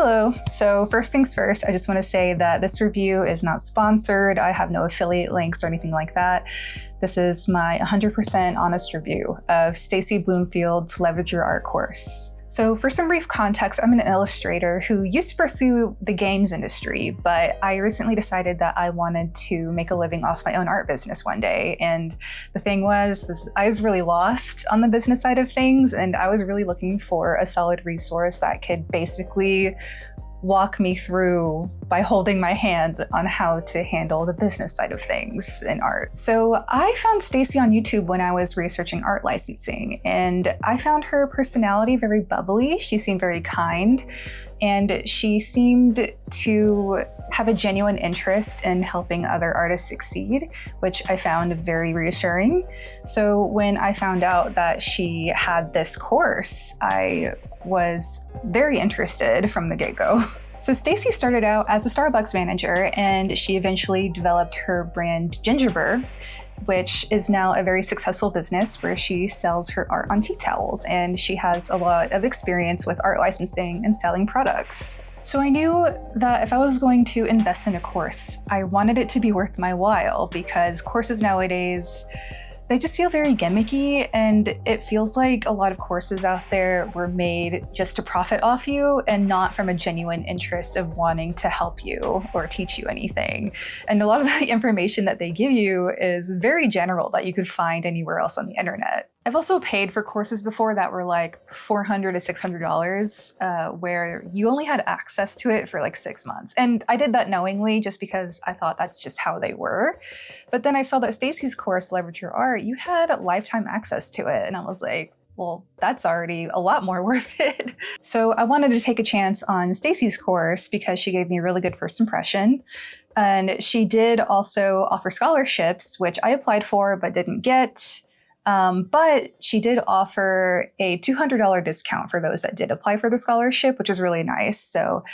Hello. So first things first, I just want to say that this review is not sponsored. I have no affiliate links or anything like that. This is my 100% honest review of Stacie Bloomfield's Leverage Your Art course. So for some brief context, I'm an illustrator who used to pursue the games industry, but I recently decided that I wanted to make a living off my own art business one day. And the thing was I was really lost on the business side of things, and I was really looking for a solid resource that could basically walk me through by holding my hand on how to handle the business side of things in art. So I found Stacie on YouTube when I was researching art licensing, and I found her personality very bubbly. She seemed very kind, and she seemed to have a genuine interest in helping other artists succeed, which I found very reassuring. So when I found out that she had this course, I was very interested from the get-go. So Stacie started out as a Starbucks manager, and she eventually developed her brand Gingerbur, which is now a very successful business where she sells her art on tea towels, and she has a lot of experience with art licensing and selling products. So I knew that if I was going to invest in a course, I wanted it to be worth my while, because courses nowadays, they just feel very gimmicky, and it feels like a lot of courses out there were made just to profit off you and not from a genuine interest of wanting to help you or teach you anything. And a lot of the information that they give you is very general that you could find anywhere else on the internet. I've also paid for courses before that were like $400 to $600, where you only had access to it for like 6 months. And I did that knowingly just because I thought that's just how they were. But then I saw that Stacie's course, Leverage Your Art, you had lifetime access to it. And I was like, well, that's already a lot more worth it. So I wanted to take a chance on Stacie's course because she gave me a really good first impression. And she did also offer scholarships, which I applied for but didn't get. But she did offer a $200 discount for those that did apply for the scholarship, which is really nice. So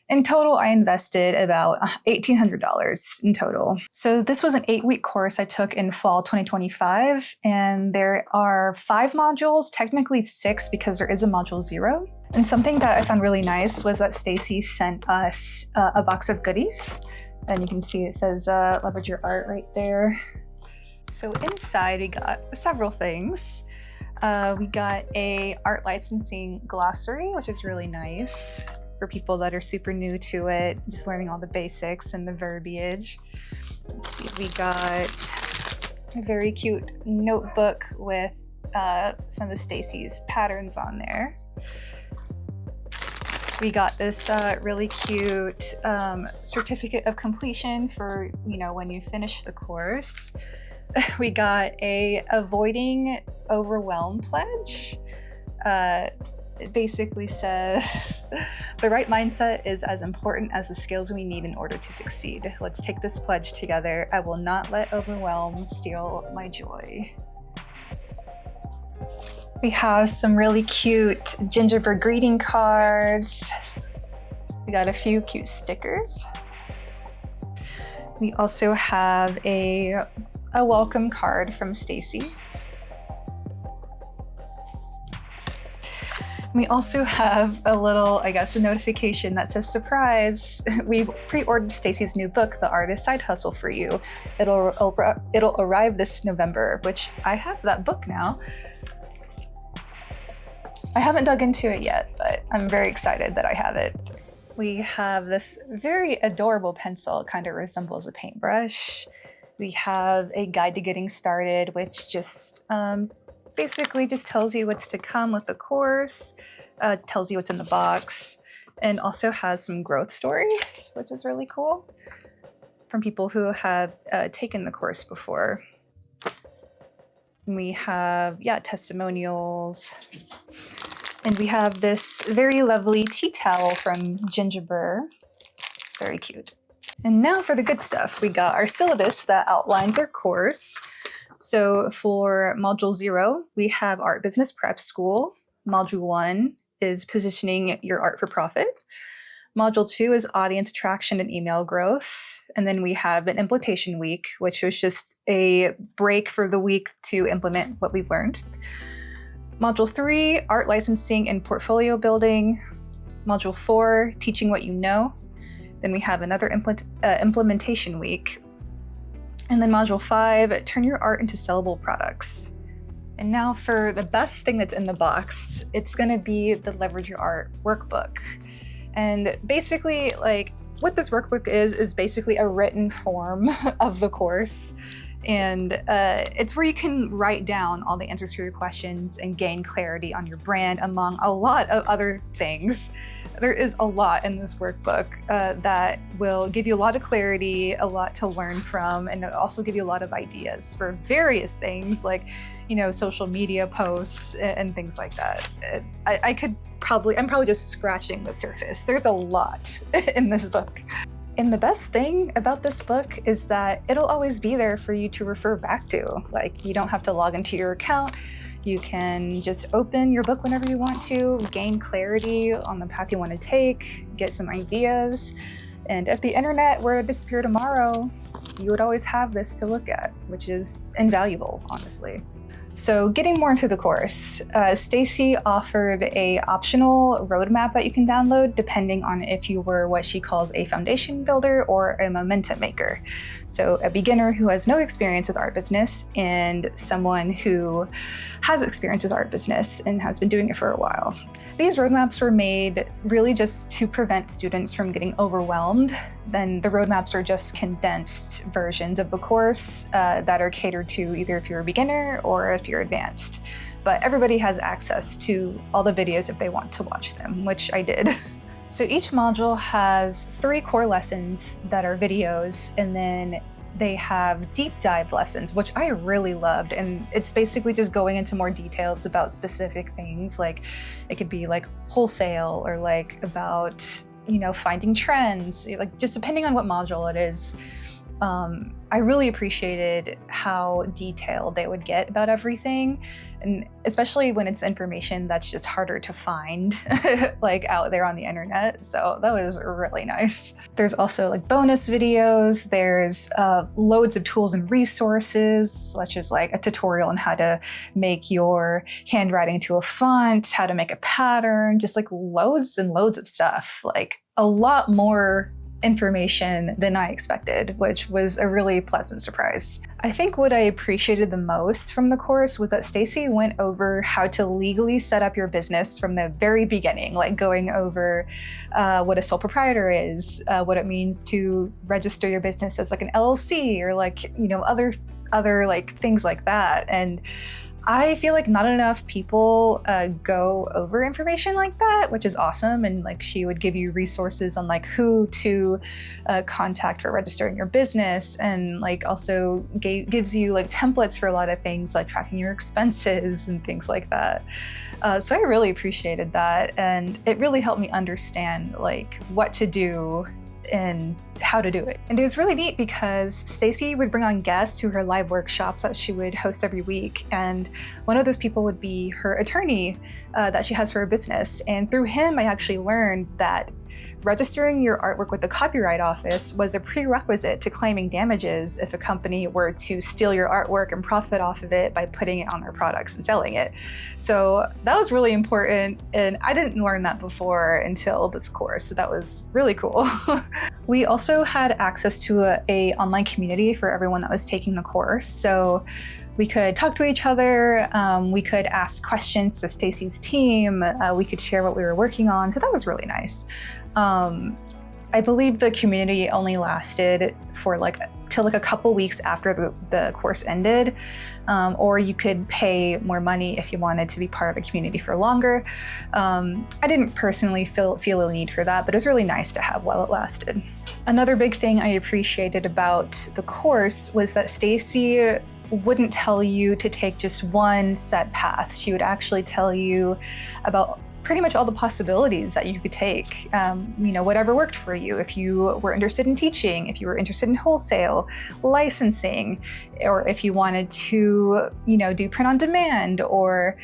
in total, I invested about $1,800 in total. So this was an 8-week course I took in fall 2025, and there are 5 modules, technically 6 because there is a module 0. And something that I found really nice was that Stacie sent us a box of goodies. And you can see it says Leverage Your Art right there. So inside we got several things. We got a art licensing glossary, which is really nice for people that are super new to it, just learning all the basics and the verbiage. Let's see, we got a very cute notebook with some of Stacie's patterns on there. We got this really cute certificate of completion for, when you finish the course. We got a Avoiding Overwhelm pledge. It basically says, the right mindset is as important as the skills we need in order to succeed. Let's take this pledge together. I will not let overwhelm steal my joy. We have some really cute Gingerbur greeting cards. We got a few cute stickers. We also have a welcome card from Stacie. We also have a little, a notification that says, surprise, we pre-ordered Stacie's new book, The Artist Side Hustle, for you. It'll arrive this November, which I have that book now. I haven't dug into it yet, but I'm very excited that I have it. We have this very adorable pencil. It kind of resembles a paintbrush. We have a guide to getting started, which just basically just tells you what's to come with the course, tells you what's in the box, and also has some growth stories, which is really cool, from people who have taken the course before. We have, testimonials. And we have this very lovely tea towel from Gingerbur. Very cute. And now for the good stuff. We got our syllabus that outlines our course. So for Module 0, we have Art Business Prep School. Module 1 is Positioning Your Art for Profit. Module 2 is Audience Attraction and Email Growth. And then we have an Implementation Week, which was just a break for the week to implement what we've learned. Module 3, Art Licensing and Portfolio Building. Module 4, teaching what you know. Then we have another implementation week. And then Module 5, turn your art into sellable products. And now for the best thing that's in the box, it's gonna be the Leverage Your Art workbook. And basically, like, what this workbook is basically a written form of the course. And it's where you can write down all the answers to your questions and gain clarity on your brand, among a lot of other things. There is a lot in this workbook that will give you a lot of clarity, a lot to learn from, and it'll also give you a lot of ideas for various things like, you know, social media posts and things like that. I'm probably just scratching the surface. There's a lot in this book. And the best thing about this book is that it'll always be there for you to refer back to. Like, you don't have to log into your account. You can just open your book whenever you want to, gain clarity on the path you want to take, get some ideas. And if the internet were to disappear tomorrow, you would always have this to look at, which is invaluable, honestly. So getting more into the course, Stacie offered a optional roadmap that you can download depending on if you were what she calls a foundation builder or a momentum maker. So a beginner who has no experience with art business and someone who has experience with art business and has been doing it for a while. These roadmaps were made really just to prevent students from getting overwhelmed. Then the roadmaps are just condensed versions of the course that are catered to either if you're a beginner or if you're advanced. But everybody has access to all the videos if they want to watch them, which I did. So each module has 3 core lessons that are videos, and then they have deep dive lessons, which I really loved. And it's basically just going into more details about specific things. Like it could be like wholesale or like about, you know, finding trends, like just depending on what module it is. I really appreciated how detailed they would get about everything, and especially when it's information that's just harder to find like out there on the internet. So that was really nice. There's also like bonus videos. There's loads of tools and resources, such as like a tutorial on how to make your handwriting to a font, how to make a pattern, just like loads and loads of stuff, like a lot more information than I expected, which was a really pleasant surprise. I think what I appreciated the most from the course was that Stacie went over how to legally set up your business from the very beginning, like going over what a sole proprietor is, what it means to register your business as like an LLC or like, you know, other like things like that. And I feel like not enough people go over information like that, which is awesome. And like she would give you resources on like who to contact for registering your business, and like also gives you like templates for a lot of things like tracking your expenses and things like that. So I really appreciated that, and it really helped me understand like what to do and how to do it. And it was really neat because Stacie would bring on guests to her live workshops that she would host every week. And one of those people would be her attorney that she has for her business. And through him, I actually learned that registering your artwork with the Copyright Office was a prerequisite to claiming damages if a company were to steal your artwork and profit off of it by putting it on their products and selling it. So that was really important, and I didn't learn that before until this course, so that was really cool. We also had access to a online community for everyone that was taking the course. So we could talk to each other, we could ask questions to Stacie's team, we could share what we were working on, so that was really nice. I believe the community only lasted for till a couple weeks after the course ended, or you could pay more money if you wanted to be part of the community for longer. I didn't personally feel a need for that, but it was really nice to have while it lasted. Another big thing I appreciated about the course was that Stacie wouldn't tell you to take just one set path. She would actually tell you about pretty much all the possibilities that you could take, you know, whatever worked for you. If you were interested in teaching, if you were interested in wholesale, licensing, or if you wanted to, you know, do print on demand or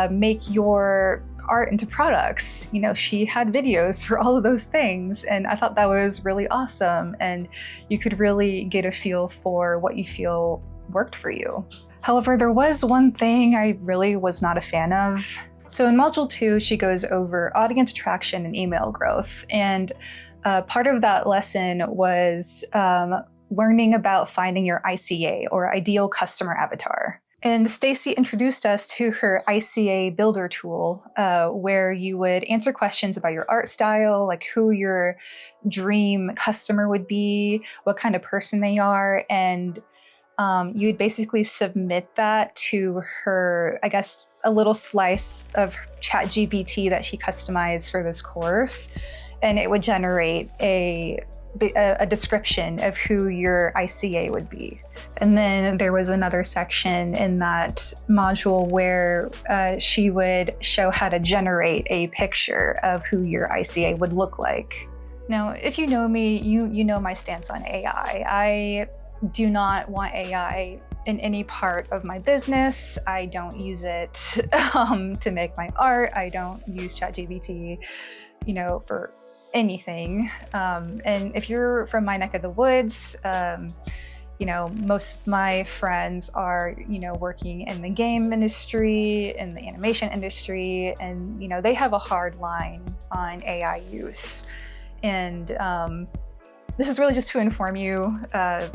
make your art into products, you know, she had videos for all of those things. And I thought that was really awesome. And you could really get a feel for what you feel worked for you. However, there was one thing I really was not a fan of. So in Module 2, she goes over audience attraction and email growth. And part of that lesson was learning about finding your ICA, or ideal customer avatar. And Stacie introduced us to her ICA builder tool, where you would answer questions about your art style, like who your dream customer would be, what kind of person they are, and you would basically submit that to her, I guess, a little slice of ChatGPT that she customized for this course, and it would generate a description of who your ICA would be. And then there was another section in that module where she would show how to generate a picture of who your ICA would look like. Now, if you know me, you know my stance on AI. I do not want AI in any part of my business. I don't use it to make my art. I don't use ChatGPT, for anything. And if you're from my neck of the woods, most of my friends are, working in the game industry, in the animation industry, and, they have a hard line on AI use. And this is really just to inform you that,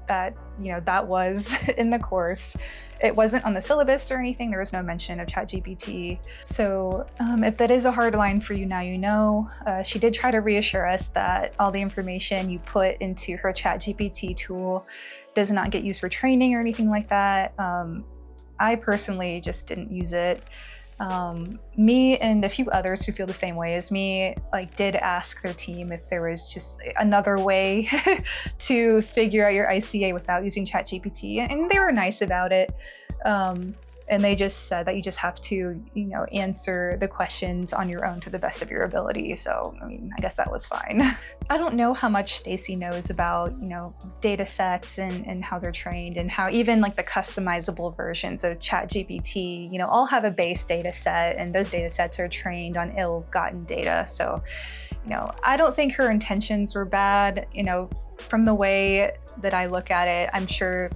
that was in the course. It wasn't on the syllabus or anything. There was no mention of ChatGPT. So if that is a hard line for you now, she did try to reassure us that all the information you put into her ChatGPT tool does not get used for training or anything like that. I personally just didn't use it. Me and a few others who feel the same way as me, did ask their team if there was just another way to figure out your ICA without using ChatGPT, and they were nice about it. And they just said that you just have to, answer the questions on your own to the best of your ability. So, I guess that was fine. I don't know how much Stacie knows about, data sets and how they're trained, and how even the customizable versions of ChatGPT, all have a base data set, and those data sets are trained on ill-gotten data. So, I don't think her intentions were bad. From the way that I look at it, I'm sure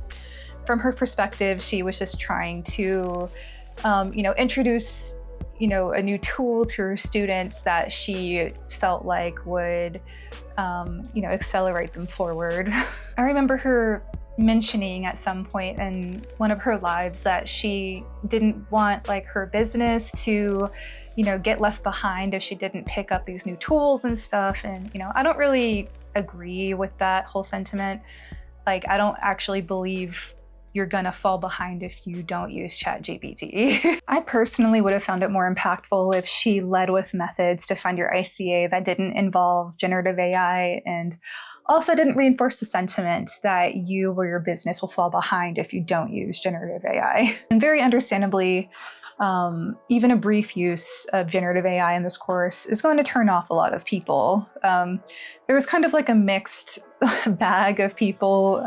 from her perspective, she was just trying to, introduce, a new tool to her students that she felt like would, accelerate them forward. I remember her mentioning at some point in one of her lives that she didn't want her business to, get left behind if she didn't pick up these new tools and stuff. And, I don't really agree with that whole sentiment. I don't actually believe you're gonna fall behind if you don't use ChatGPT. I personally would have found it more impactful if she led with methods to find your ICA that didn't involve generative AI, and also didn't reinforce the sentiment that you or your business will fall behind if you don't use generative AI. And very understandably, even a brief use of generative AI in this course is going to turn off a lot of people. There was kind of a mixed bag of people,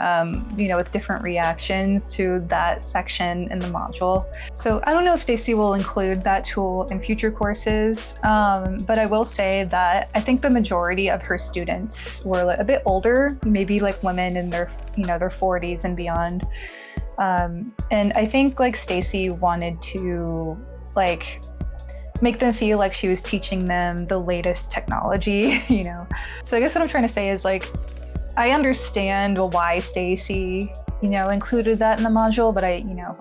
with different reactions to that section in the module. So I don't know if Stacie will include that tool in future courses, but I will say that I think the majority of her students were a bit older, maybe women in their, their 40s and beyond. And I think Stacie wanted to make them feel like she was teaching them the latest technology, So I guess what I'm trying to say is I understand why Stacie, included that in the module, but I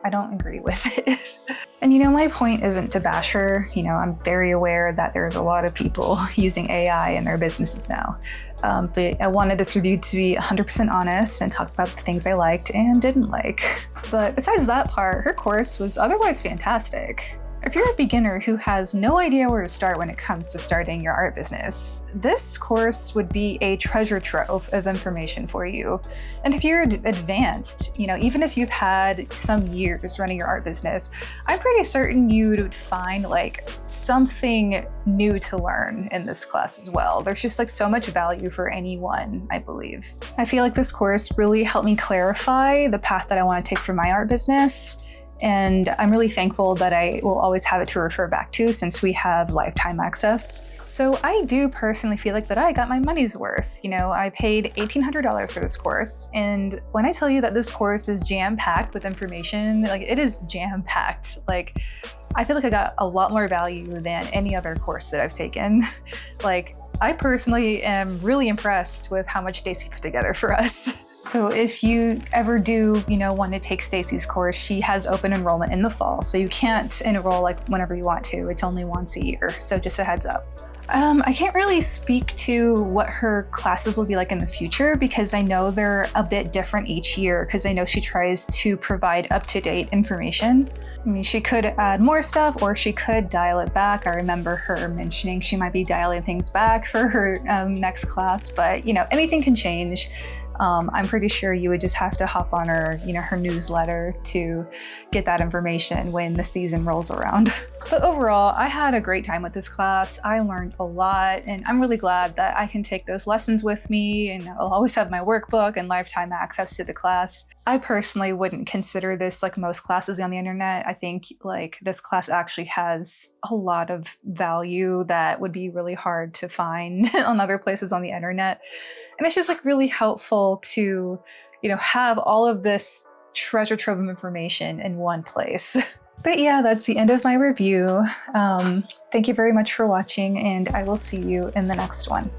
don't agree with it. And my point isn't to bash her. I'm very aware that there's a lot of people using AI in their businesses now. But I wanted this review to be 100% honest and talk about the things I liked and didn't like. But besides that part, her course was otherwise fantastic. If you're a beginner who has no idea where to start when it comes to starting your art business, this course would be a treasure trove of information for you. And if you're advanced, even if you've had some years running your art business, I'm pretty certain you'd find something new to learn in this class as well. There's just so much value for anyone, I believe. I feel like this course really helped me clarify the path that I want to take for my art business. And I'm really thankful that I will always have it to refer back to since we have lifetime access. So I do personally feel that I got my money's worth. I paid $1,800 for this course. And when I tell you that this course is jam-packed with information, it is jam-packed. I feel like I got a lot more value than any other course that I've taken. Like, I personally am really impressed with how much Stacie put together for us. So if you ever do, want to take Stacie's course, she has open enrollment in the fall. So you can't enroll like whenever you want to. It's only once a year. So just a heads up. I can't really speak to what her classes will be like in the future because I know they're a bit different each year because I know she tries to provide up-to-date information. I mean, she could add more stuff or she could dial it back. I remember her mentioning she might be dialing things back for her next class, but anything can change. I'm pretty sure you would just have to hop on her, her newsletter to get that information when the season rolls around. But overall, I had a great time with this class. I learned a lot, and I'm really glad that I can take those lessons with me, and I'll always have my workbook and lifetime access to the class. I personally wouldn't consider this like most classes on the internet. I think like this class actually has a lot of value that would be really hard to find on other places on the internet. And it's just like really helpful to, have all of this treasure trove of information in one place. But yeah, that's the end of my review. Thank you very much for watching, and I will see you in the next one.